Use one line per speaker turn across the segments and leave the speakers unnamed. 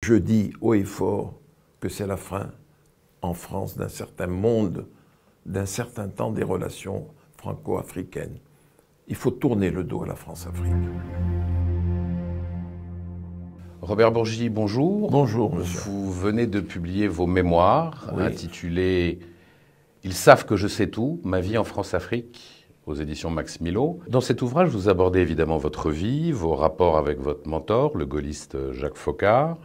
Je dis haut et fort que c'est la fin, en France, d'un certain monde, d'un certain temps des relations franco-africaines. Il faut tourner le dos à la France-Afrique.
Robert Bourgi, bonjour.
Bonjour, monsieur.
Vous venez de publier vos mémoires,
oui,
intitulés « Ils savent que je sais tout, ma vie en France-Afrique » aux éditions Max Milo. Dans cet ouvrage, vous abordez évidemment votre vie, vos rapports avec votre mentor, le gaulliste Jacques Foccart,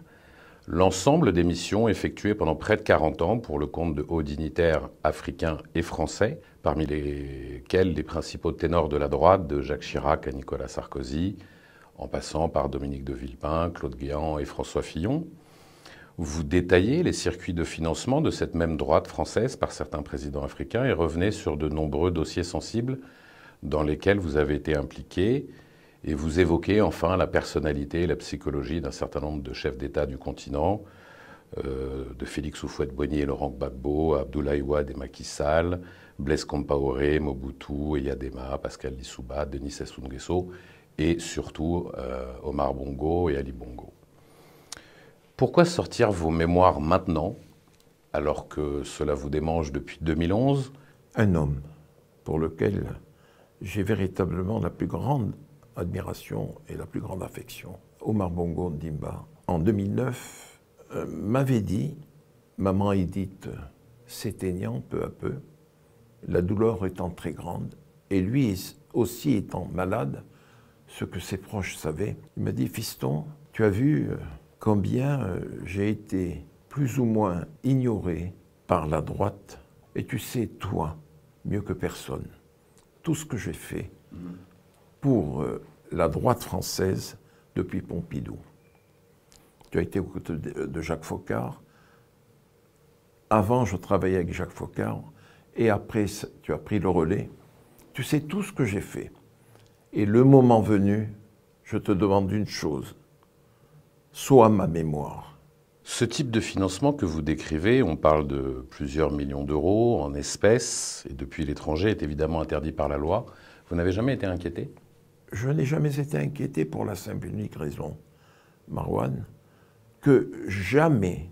l'ensemble des missions effectuées pendant près de 40 ans pour le compte de hauts dignitaires africains et français, parmi lesquels les principaux ténors de la droite, de Jacques Chirac à Nicolas Sarkozy, en passant par Dominique de Villepin, Claude Guéant et François Fillon. Vous détaillez les circuits de financement de cette même droite française par certains présidents africains et revenez sur de nombreux dossiers sensibles dans lesquels vous avez été impliqué. Et vous évoquez enfin la personnalité et la psychologie d'un certain nombre de chefs d'État du continent, de Félix Houphouët-Boigny et Laurent Gbagbo, Abdoulaye Wade et Macky Sall, Blaise Compaoré, Mobutu, Eyadema, Pascal Lissouba, Denis Sassou Nguesso et surtout Omar Bongo et Ali Bongo. Pourquoi sortir vos mémoires maintenant, alors que cela vous démange depuis 2011 ?
Un homme pour lequel j'ai véritablement la plus grande admiration et la plus grande affection. Omar Bongo Ndimba, en 2009, m'avait dit, maman Edith s'éteignant peu à peu, la douleur étant très grande, et lui aussi étant malade, ce que ses proches savaient, il m'a dit, fiston, tu as vu combien j'ai été plus ou moins ignoré par la droite, et tu sais, toi, mieux que personne, tout ce que j'ai fait pour la droite française depuis Pompidou. Tu as été aux côtés de Jacques Foccart. Avant, je travaillais avec Jacques Foccart. Et après, tu as pris le relais. Tu sais tout ce que j'ai fait. Et le moment venu, je te demande une chose. Sois ma mémoire.
Ce type de financement que vous décrivez, on parle de plusieurs millions d'euros en espèces, et depuis l'étranger, est évidemment interdit par la loi. Vous n'avez jamais été inquiété ?
Je n'ai jamais été inquiété pour la simple et unique raison, Marouane, que jamais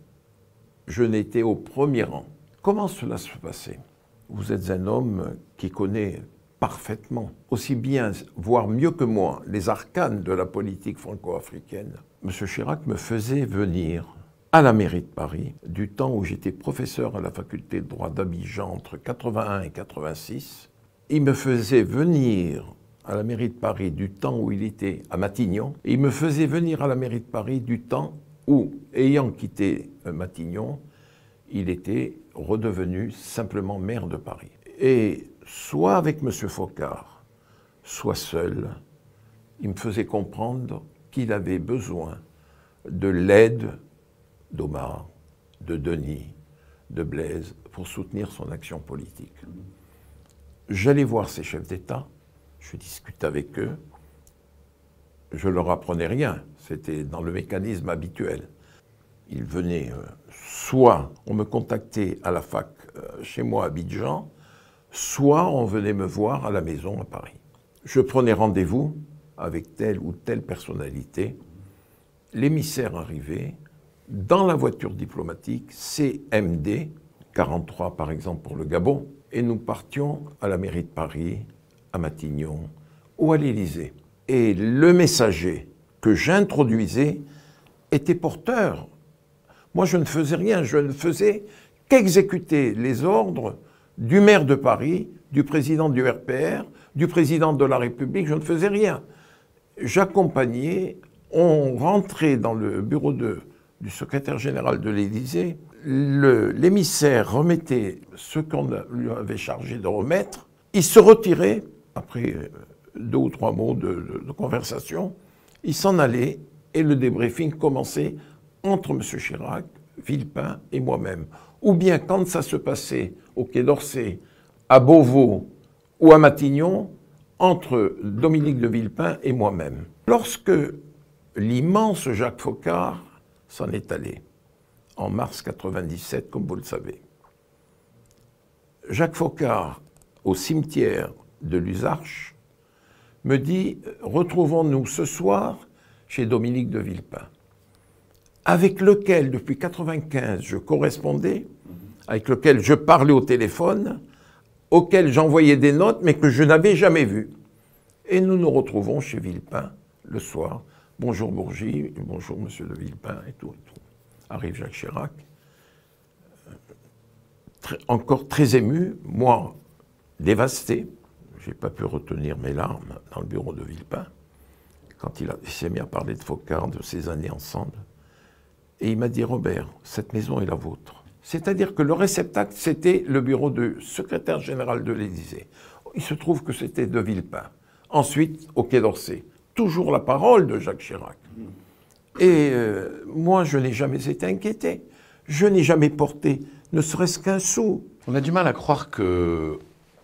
je n'étais au premier rang. Comment cela se passait? Vous êtes un homme qui connaît parfaitement, aussi bien, voire mieux que moi, les arcanes de la politique franco-africaine. M. Chirac me faisait venir à la mairie de Paris, du temps où j'étais professeur à la faculté de droit d'Abidjan entre 81 et 86. Il me faisait venir à la mairie de Paris du temps où il était à Matignon, et il me faisait venir à la mairie de Paris du temps où, ayant quitté Matignon, il était redevenu simplement maire de Paris. Et soit avec M. Foccart, soit seul, il me faisait comprendre qu'il avait besoin de l'aide d'Omar, de Denis, de Blaise, pour soutenir son action politique. J'allais voir ces chefs d'État, je discutais avec eux, je leur apprenais rien, c'était dans le mécanisme habituel. Ils venaient, soit on me contactait à la fac chez moi à Abidjan, soit on venait me voir à la maison à Paris. Je prenais rendez-vous avec telle ou telle personnalité, l'émissaire arrivait, dans la voiture diplomatique, CMD, 43 par exemple pour le Gabon, et nous partions à la mairie de Paris, à Matignon ou à l'Élysée. Et le messager que j'introduisais était porteur. Moi, je ne faisais rien, je ne faisais qu'exécuter les ordres du maire de Paris, du président du RPR, du président de la République, je ne faisais rien. J'accompagnais, on rentrait dans le bureau du secrétaire général de l'Élysée, l'émissaire remettait ce qu'on lui avait chargé de remettre, il se retirait, après 2 ou 3 mots de conversation, il s'en allait et le débriefing commençait entre M. Chirac, Villepin et moi-même. Ou bien quand ça se passait au Quai d'Orsay, à Beauvau ou à Matignon, entre Dominique de Villepin et moi-même. Lorsque l'immense Jacques Foccart s'en est allé, en mars 97, comme vous le savez, Jacques Foccart, au cimetière de Luzarches, me dit « Retrouvons-nous ce soir chez Dominique de Villepin ». avec lequel, depuis 1995, je correspondais, avec lequel je parlais au téléphone, auquel j'envoyais des notes, mais que je n'avais jamais vu. Et nous nous retrouvons chez Villepin le soir. Bonjour Bourgie, bonjour Monsieur de Villepin, et tout, et tout. Arrive Jacques Chirac, encore très ému, moi dévasté. Je n'ai pas pu retenir mes larmes dans le bureau de Villepin, quand il s'est mis à parler de Foccart, de ses années ensemble. Et il m'a dit, Robert, cette maison est la vôtre. C'est-à-dire que le réceptacle, c'était le bureau du secrétaire général de l'Élysée. Il se trouve que c'était de Villepin. Ensuite, au Quai d'Orsay. Toujours la parole de Jacques Chirac. Et moi, je n'ai jamais été inquiété. Je n'ai jamais porté ne serait-ce qu'un sou.
On a du mal à croire que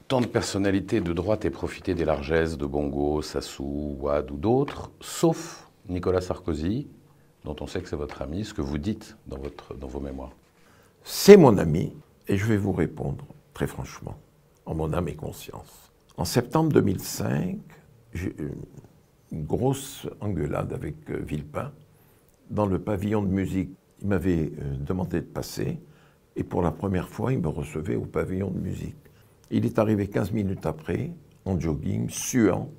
tant de personnalités de droite aient profité des largesses de Bongo, Sassou, Wade ou d'autres, sauf Nicolas Sarkozy, dont on sait que c'est votre ami, ce que vous dites dans vos mémoires.
C'est mon ami, et je vais vous répondre très franchement, en mon âme et conscience. En septembre 2005, j'ai eu une grosse engueulade avec Villepin dans le pavillon de musique. Il m'avait demandé de passer, et pour la première fois, il me recevait au pavillon de musique. Il est arrivé 15 minutes après, en jogging, suant.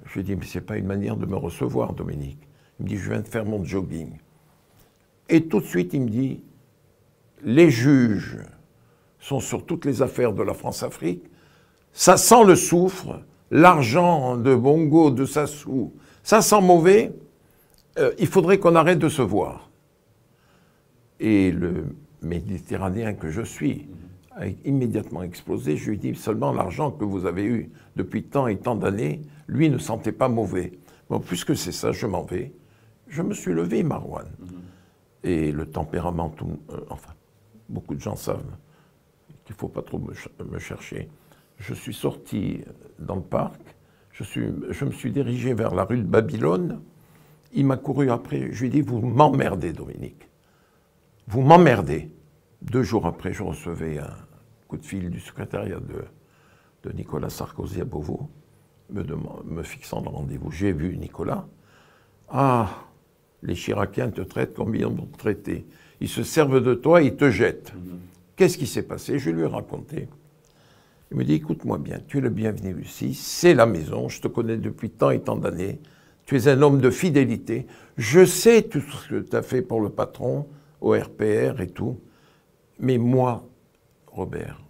Je lui ai dit, mais ce n'est pas une manière de me recevoir, Dominique. Il me dit, je viens de faire mon jogging. Et tout de suite, il me dit, les juges sont sur toutes les affaires de la France-Afrique. Ça sent le soufre, l'argent de Bongo, de Sassou, ça sent mauvais. Il faudrait qu'on arrête de se voir. Et le Méditerranéen que je suis a immédiatement explosé. Je lui ai dit, seulement l'argent que vous avez eu depuis tant et tant d'années, lui ne sentait pas mauvais. Bon, puisque c'est ça, je m'en vais. Je me suis levé, Marouane. Et le tempérament, enfin, beaucoup de gens savent qu'il ne faut pas trop me chercher. Je suis sorti dans le parc, je me suis dirigé vers la rue de Babylone. Il m'a couru après, je lui ai dit, vous m'emmerdez, Dominique. Vous m'emmerdez. 2 jours après, je recevais un coup de fil du secrétariat de Nicolas Sarkozy à Beauvau, me fixant le rendez-vous. J'ai vu Nicolas. Ah, les Chiraciens te traitent comme ils m'ont traité. Ils se servent de toi, ils te jettent. Qu'est-ce qui s'est passé? Je lui ai raconté. Il me dit, écoute-moi bien, tu es le bienvenu ici, c'est la maison, je te connais depuis tant et tant d'années, tu es un homme de fidélité, je sais tout ce que tu as fait pour le patron, au RPR et tout, mais moi, Robert,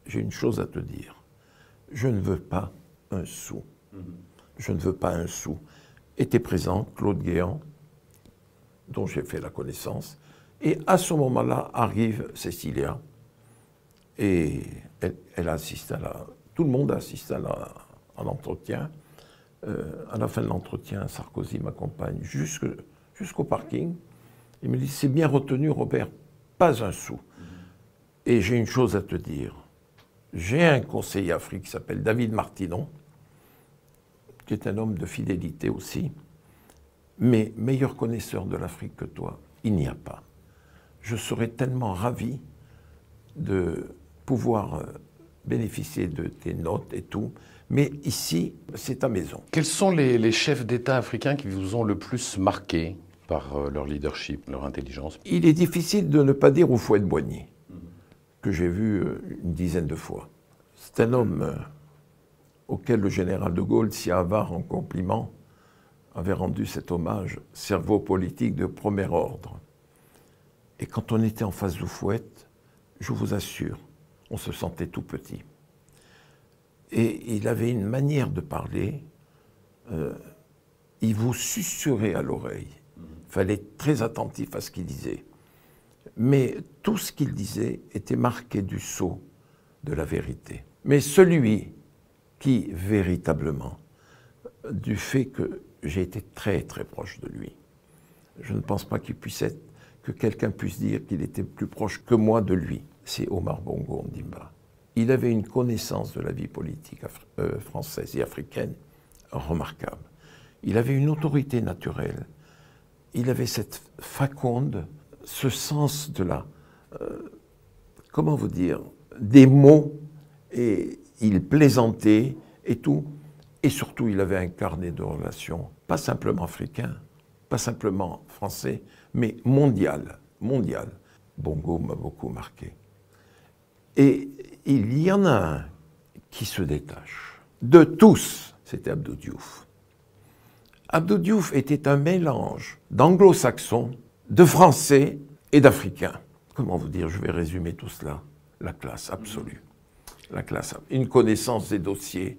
j'ai une chose à te dire, je ne veux pas un sou. Je ne veux pas un sou. Était présent Claude Guéant, dont j'ai fait la connaissance, et à ce moment-là arrive Cécilia, et elle a assisté tout le monde a assisté à l'entretien. À la fin de l'entretien, Sarkozy m'accompagne jusqu'au parking. Il me dit, c'est bien retenu, Robert, pas un sou. Et j'ai une chose à te dire. J'ai un conseiller Afrique qui s'appelle David Martinon, qui est un homme de fidélité aussi, mais meilleur connaisseur de l'Afrique que toi, il n'y a pas. Je serais tellement ravi de pouvoir bénéficier de tes notes et tout, mais ici, c'est ta maison.
Quels sont les chefs d'État africains qui vous ont le plus marqué par leur leadership, leur intelligence?
Il est difficile de ne pas dire Houphouët-Boigny, que j'ai vu une dizaine de fois. C'est un homme auquel le général de Gaulle, si avare en compliments, avait rendu cet hommage, cerveau politique de premier ordre. Et quand on était en face d'Houphouët, je vous assure, on se sentait tout petit. Et il avait une manière de parler, il vous susurrait à l'oreille. Il fallait être très attentif à ce qu'il disait. Mais tout ce qu'il disait était marqué du sceau de la vérité. Mais celui qui, véritablement, du fait que j'ai été très très proche de lui, je ne pense pas qu'il puisse être, que quelqu'un puisse dire qu'il était plus proche que moi de lui, c'est Omar Bongo Ondimba. Il avait une connaissance de la vie politique française et africaine remarquable. Il avait une autorité naturelle. Il avait cette faconde, ce sens de la... comment vous dire? Des mots, et il plaisantait et tout. Et surtout, il avait un carnet de relations, pas simplement africain, pas simplement français, mais mondial, mondial. Bongo m'a beaucoup marqué. Et il y en a un qui se détache. De tous, c'était Abdou Diouf. Abdou Diouf était un mélange d'anglo-saxons, de français et d'africains. Comment vous dire, je vais résumer tout cela. La classe absolue. La classe, une connaissance des dossiers,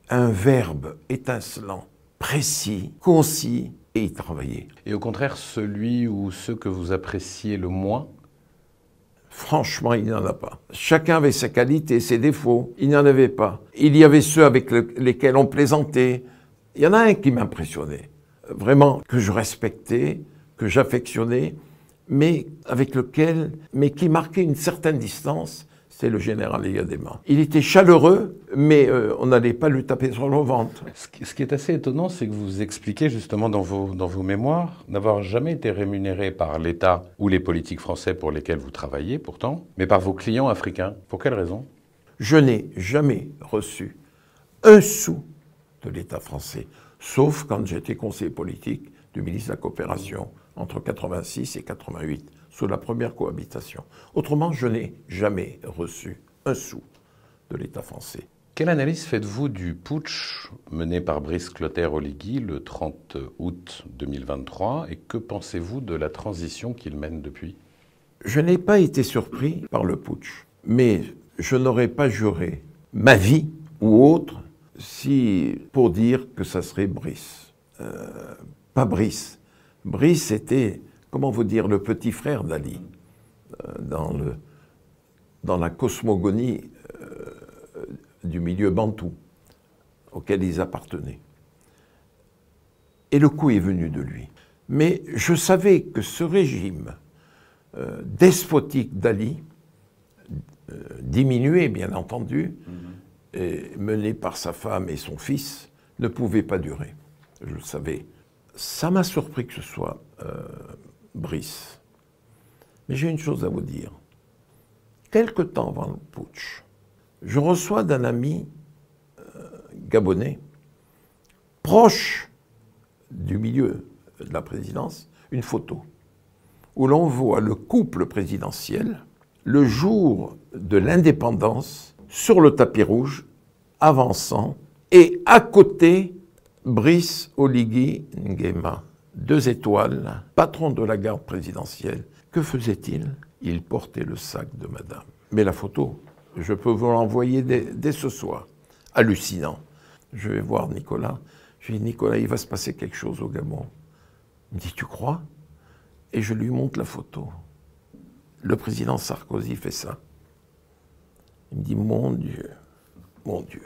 un verbe étincelant, précis, concis, et y travailler.
Et au contraire, celui ou ceux que vous appréciez le moins?
Franchement, il n'y en a pas. Chacun avait ses qualités, ses défauts. Il n'y en avait pas. Il y avait ceux avec lesquels on plaisantait. Il y en a un qui m'impressionnait. Vraiment, que je respectais, que j'affectionnais, mais avec lequel, mais qui marquait une certaine distance, c'est le général Eyadema. Il était chaleureux, mais on n'allait pas lui taper sur le ventre.
Ce qui est assez étonnant, c'est que vous expliquez justement dans vos mémoires n'avoir jamais été rémunéré par l'État ou les politiques français pour lesquels vous travaillez pourtant, mais par vos clients africains. Pour quelle raison?
Je n'ai jamais reçu un sou de l'État français, sauf quand j'étais conseiller politique du ministre de la Coopération entre 86 et 88. Sous la première cohabitation. Autrement, je n'ai jamais reçu un sou de l'État français.
Quelle analyse faites-vous du putsch mené par Brice Clotaire-Oligui le 30 août 2023 et que pensez-vous de la transition qu'il mène depuis?
Je n'ai pas été surpris par le putsch, mais je n'aurais pas juré ma vie ou autre pour dire que ça serait Brice. Pas Brice. Brice était... Comment vous dire, le petit frère d'Ali, dans la cosmogonie du milieu bantou auquel ils appartenaient. Et le coup est venu de lui. Mais je savais que ce régime despotique d'Ali, diminué bien entendu, et mené par sa femme et son fils, ne pouvait pas durer. Je le savais. Ça m'a surpris que ce soit Brice. Mais j'ai une chose à vous dire. Quelque temps avant le putsch, je reçois d'un ami gabonais, proche du milieu de la présidence, une photo où l'on voit le couple présidentiel le jour de l'indépendance sur le tapis rouge, avançant, et à côté, Brice Oligui Nguema. 2 étoiles, patron de la garde présidentielle. Que faisait-il? Il portait le sac de madame. Mais la photo, je peux vous l'envoyer dès ce soir. Hallucinant. Je vais voir Nicolas. Je dis, Nicolas, il va se passer quelque chose au Gabon. Il me dit, tu crois? Et je lui montre la photo. Le président Sarkozy fait ça. Il me dit, mon Dieu, mon Dieu.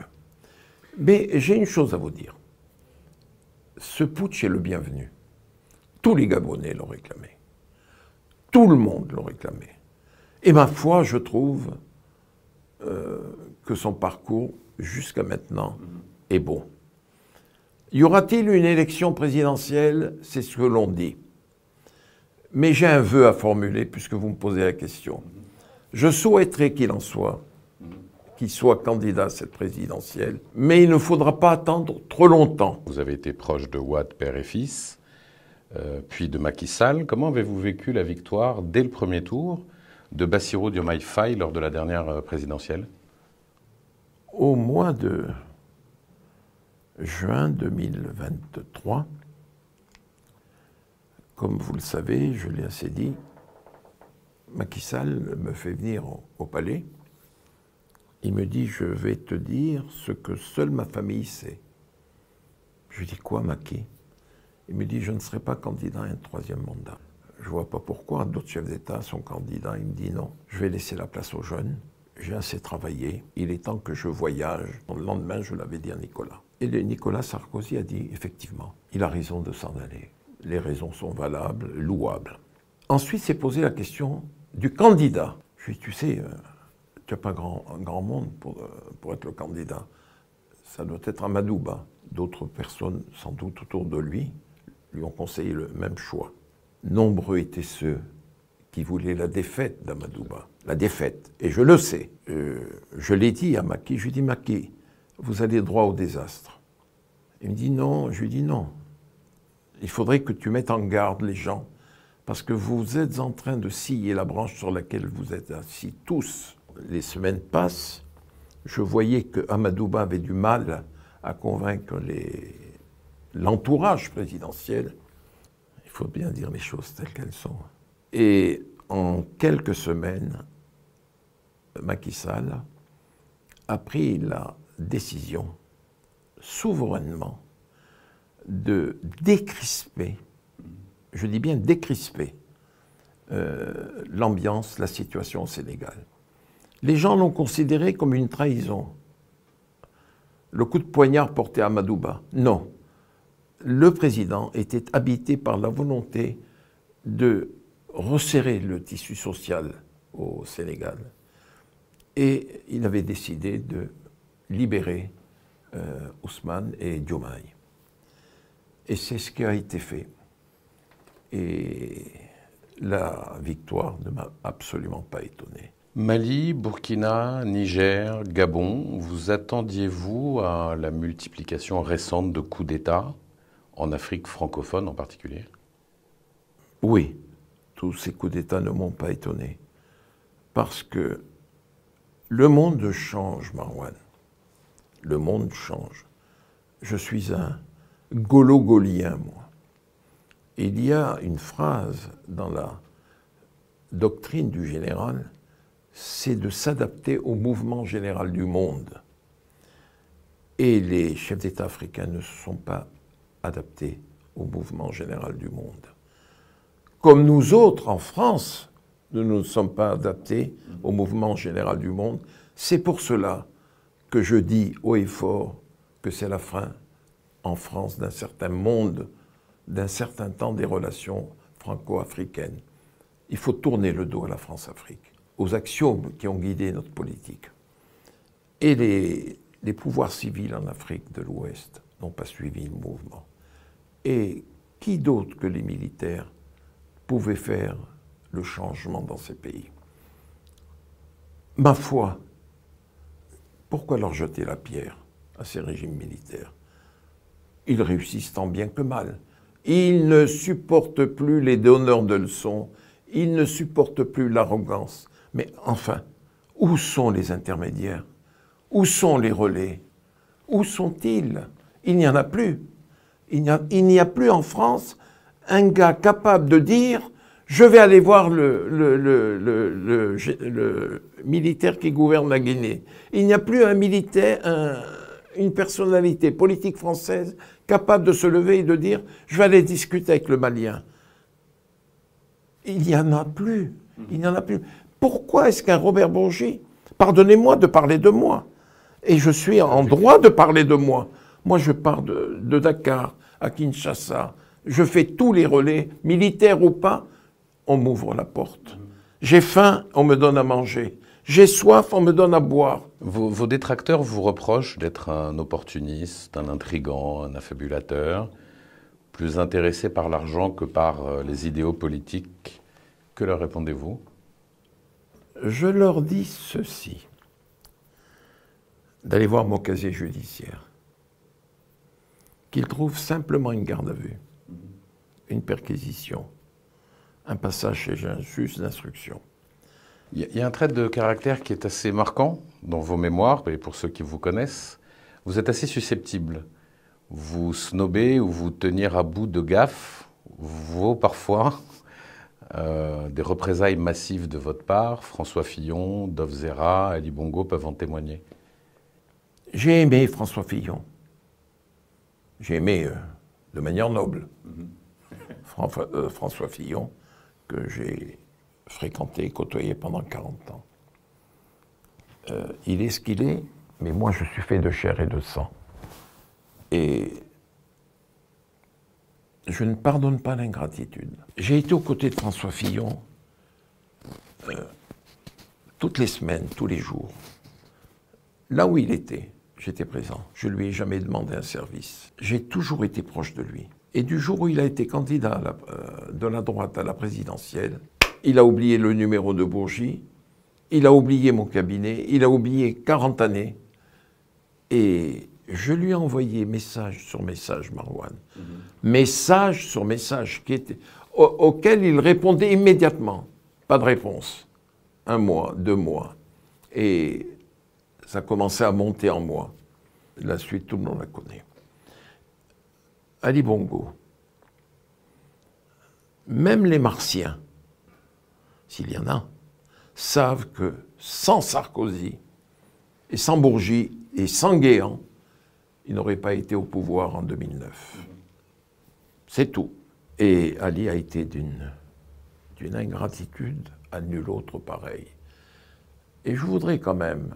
Mais j'ai une chose à vous dire. Ce putsch est le bienvenu. Tous les Gabonais l'ont réclamé. Tout le monde l'a réclamé. Et ma foi, je trouve que son parcours, jusqu'à maintenant, est bon. Y aura-t-il une élection présidentielle? C'est ce que l'on dit. Mais j'ai un vœu à formuler, puisque vous me posez la question. Je souhaiterais qu'il soit candidat à cette présidentielle, mais il ne faudra pas attendre trop longtemps.
Vous avez été proche de Wade, père et fils, puis de Macky Sall. Comment avez-vous vécu la victoire, dès le premier tour, de Bassirou Diomaye Faye lors de la dernière présidentielle?
Au mois de juin 2023, comme vous le savez, je l'ai assez dit, Macky Sall me fait venir au palais. Il me dit, je vais te dire ce que seule ma famille sait. Je lui dis, quoi, Macky? Il me dit, je ne serai pas candidat à un 3e mandat. Je ne vois pas pourquoi d'autres chefs d'État sont candidats. Il me dit, non, je vais laisser la place aux jeunes. J'ai assez travaillé. Il est temps que je voyage. Le lendemain, je l'avais dit à Nicolas. Et Nicolas Sarkozy a dit, effectivement, il a raison de s'en aller. Les raisons sont valables, louables. Ensuite, s'est posé la question du candidat. Je lui ai dit, tu sais, tu n'as pas un grand monde pour être le candidat. Ça doit être Amadouba. D'autres personnes, sans doute autour de lui ont conseillé le même choix. Nombreux étaient ceux qui voulaient la défaite d'Amadouba. La défaite. Et je le sais. Je l'ai dit à Macky. Je lui ai dit, Macky, vous allez droit au désastre. Il me dit non. Je lui ai dit non. Il faudrait que tu mettes en garde les gens parce que vous êtes en train de scier la branche sur laquelle vous êtes assis tous. Les semaines passent, je voyais que Amadouba avait du mal à convaincre l'entourage présidentiel. Il faut bien dire les choses telles qu'elles sont. Et en quelques semaines, Macky Sall a pris la décision, souverainement, de décrisper, je dis bien décrisper, l'ambiance, la situation au Sénégal. Les gens l'ont considéré comme une trahison. Le coup de poignard porté à Amadouba. Non. Le président était habité par la volonté de resserrer le tissu social au Sénégal. Et il avait décidé de libérer Ousmane et Diomaye. Et c'est ce qui a été fait. Et la victoire ne m'a absolument pas étonné.
Mali, Burkina, Niger, Gabon, vous attendiez-vous à la multiplication récente de coups d'État, en Afrique francophone en particulier?
Oui, tous ces coups d'État ne m'ont pas étonné. Parce que le monde change, Marwan. Le monde change. Je suis un gaulo-gaulien, moi. Il y a une phrase dans la doctrine du général, c'est de s'adapter au mouvement général du monde. Et les chefs d'État africains ne se sont pas adaptés au mouvement général du monde. Comme nous autres, en France, nous ne nous sommes pas adaptés au mouvement général du monde. C'est pour cela que je dis haut et fort que c'est la fin, en France, d'un certain monde, d'un certain temps des relations franco-africaines. Il faut tourner le dos à la France-Afrique, aux axiomes qui ont guidé notre politique. Et les pouvoirs civils en Afrique de l'Ouest n'ont pas suivi le mouvement. Et qui d'autre que les militaires pouvait faire le changement dans ces pays? Ma foi, pourquoi leur jeter la pierre à ces régimes militaires? Ils réussissent tant bien que mal. Ils ne supportent plus les donneurs de leçons, ils ne supportent plus l'arrogance. Mais enfin, où sont les intermédiaires? Où sont les relais? Où sont-ils? Il n'y en a plus. Il n'y a plus en France un gars capable de dire « je vais aller voir le militaire qui gouverne la Guinée ». Il n'y a plus un militaire, une personnalité politique française capable de se lever et de dire « je vais aller discuter avec le Malien ». Il n'y en a plus. Il n'y en a plus. Pourquoi est-ce qu'un Robert Bourgi, pardonnez-moi de parler de moi, et je suis en droit de parler de moi. Moi, je pars de Dakar à Kinshasa, je fais tous les relais, militaires ou pas, on m'ouvre la porte. J'ai faim, on me donne à manger. J'ai soif, on me donne à boire.
Vos détracteurs vous reprochent d'être un opportuniste, un intrigant, un affabulateur, plus intéressé par l'argent que par les idéaux politiques. Que leur répondez-vous?
Je leur dis ceci, d'aller voir mon casier judiciaire, qu'ils trouvent simplement une garde à vue, une perquisition, un passage chez un juge d'instruction.
Il y a un trait de caractère qui est assez marquant dans vos mémoires, et pour ceux qui vous connaissent, vous êtes assez susceptible. Vous snobez ou vous tenir à bout de gaffes vaut parfois des représailles massives de votre part. François Fillon, Dov Zera, Ali Bongo peuvent en témoigner.
J'ai aimé François Fillon. J'ai aimé de manière noble François Fillon, que j'ai fréquenté, côtoyé pendant 40 ans. Il est ce qu'il est, mais moi je suis fait de chair et de sang. Et je ne pardonne pas l'ingratitude. J'ai été aux côtés de François Fillon toutes les semaines, tous les jours. Là où il était, j'étais présent. Je ne lui ai jamais demandé un service. J'ai toujours été proche de lui. Et du jour où il a été candidat de la droite à la présidentielle, il a oublié le numéro de Bourgi, il a oublié mon cabinet, il a oublié 40 années. Et je lui ai envoyé message sur message, Marwan. Message sur message qui était... auxquels il répondait immédiatement. Pas de réponse. 1 mois, 2 mois. Et ça commençait à monter en moi. La suite, tout le monde la connaît. Ali Bongo. Même les Martiens, s'il y en a, savent que sans Sarkozy, et sans Bourgi, et sans Guéant, il n'aurait pas été au pouvoir en 2009. C'est tout. Et Ali a été d'une ingratitude à nul autre pareil. Et je voudrais quand même,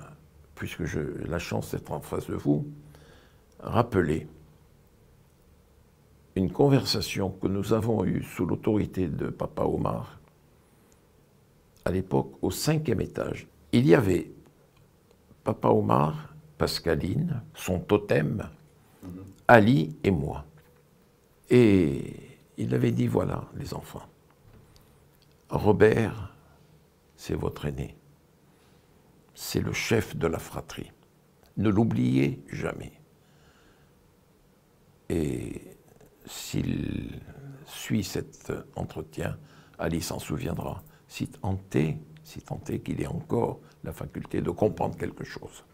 puisque j'ai la chance d'être en face de vous, rappeler une conversation que nous avons eue sous l'autorité de Papa Omar, à l'époque au 5e étage. Il y avait Papa Omar, Pascaline, son totem, Ali et moi. Et il avait dit, voilà, les enfants, Robert, c'est votre aîné. C'est le chef de la fratrie. Ne l'oubliez jamais. Et s'il suit cet entretien, Ali s'en souviendra, si tant est qu'il ait encore la faculté de comprendre quelque chose.